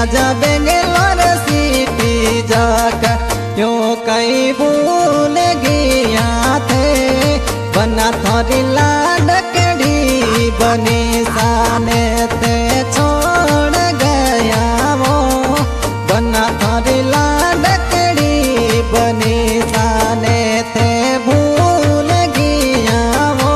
आजा बेंगलोर सिटी जाकर यूं कहीं भूल गया थे बना थारी लाडकड़ी बनी साने ते छोड़ गया वो बना थारी लाडकड़ी बनी साने ते भूल गया वो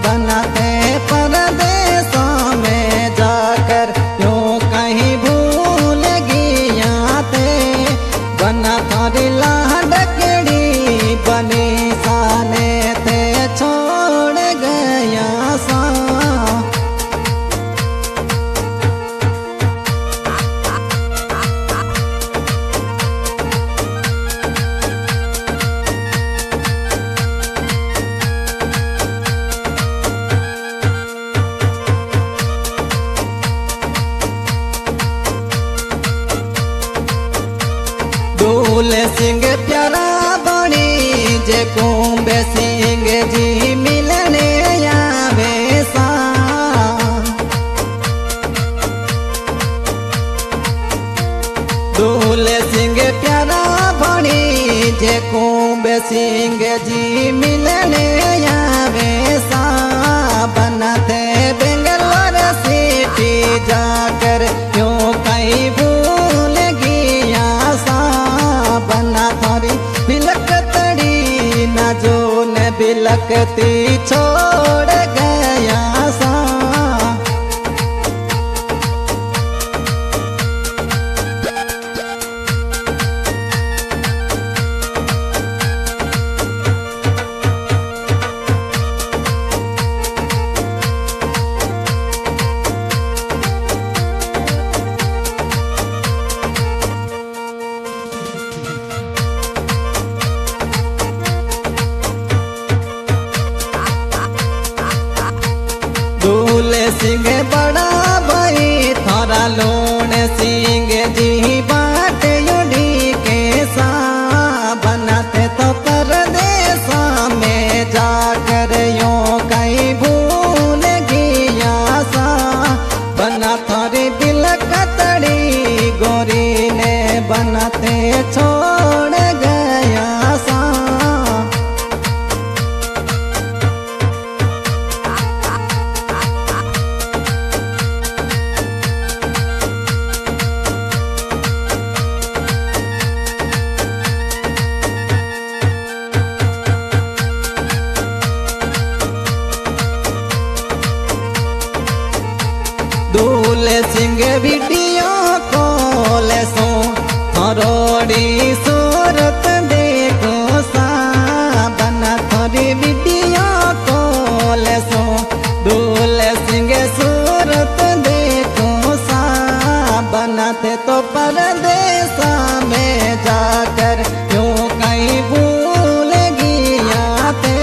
बनाते परदेशों में जाकर यूं कहीं भूल गया थे बना थारी लाडकड़ी बनी साने थे छोड़ गया सा दूल सिंह प्यारा बनी जे कुंभ सिंह जी मिलने आवे सा दूल सिंह प्यारा बनी जे कुंभ सिंह जी मिलने आवे सा बनाते बेंगलोर सिटी जाकर यूं कहीं भूल गया सा बना थारी बिलकतड़ी न जो न बिलकती छोड़ गया सा दूल सिंह बड़ा भाई थारा लोन सिंह जी बाट युड़ी के सा बनाते तो परदेश में जाकर यूं कहीं भूल गया सा बना थारी बिलकतड़ी गोरी ने बनाते छोड़ गया सा दूल सिंह वीडियो कॉल सो थरोड़ी सूरत देखो सा बना थोड़ी वीडियो कॉल सो दूल सिंह सूरत देखो सा बनाते तो परदेश में जाकर यूं कहीं भूल गया थे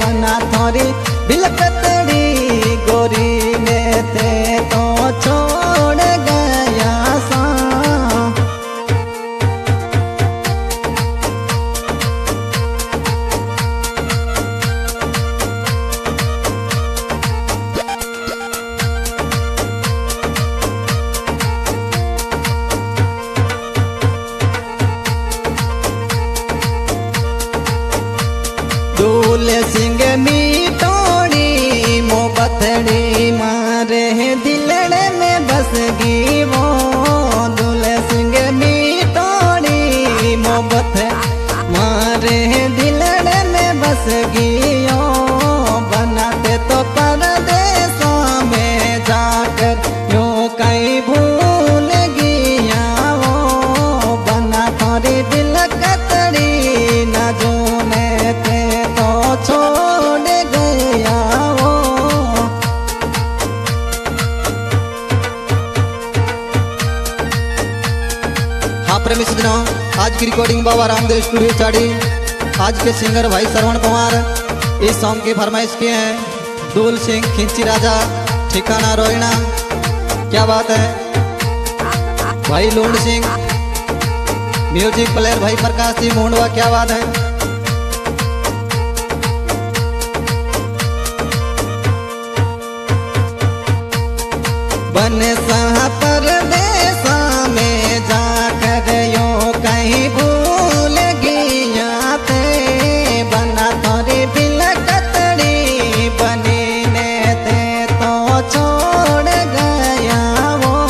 बना थोड़ी बिलकतड़ी गोरी में थे तो छोड़ गया सा दूल सिंह मीठोड़ी की रिकॉर्डिंग बाबा रामदेव स्टूडियो चाड़ी। आज के सिंगर भाई श्रवण कुमार इस सॉन्ग की फरमाइश किए हैं। दूल सिंह खिंची राजा ठिकाना रोहिणा, क्या बात है। भाई लूंड सिंह म्यूजिक प्लेयर भाई प्रकाश सिंह मुंडवा, क्या बात है। बन सहा परदेसा में जाकर यो कहीं भूल गया ते, बना तोरी बिलकतड़ी बनी ने ते तो छोड़ गया वो।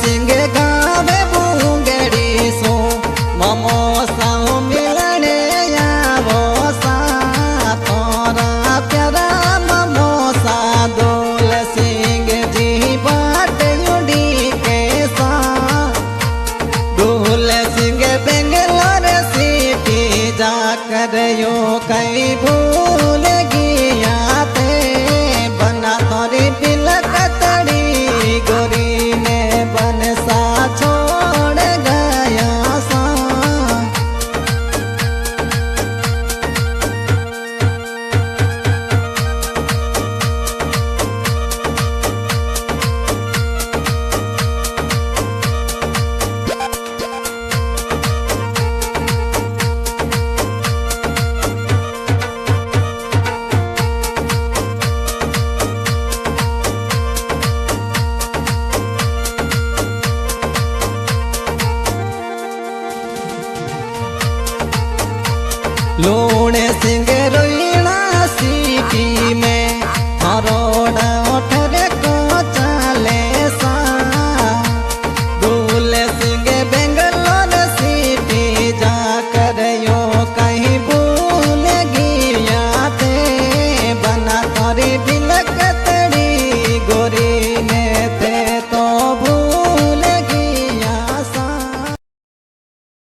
सिंह गावे बूंगड़ी सो ममो साओ मिलने आवो सा, तोरा प्यारा ममो सा दूल सिंह जी बाट युडी के सा। दूल सिंह बेंगलोर सिटी जाकर यो कहीं भूल गया ते, बना तोरी बिलकतड़ी गोरी बन सा छोड़ गया सा। लूण सिंह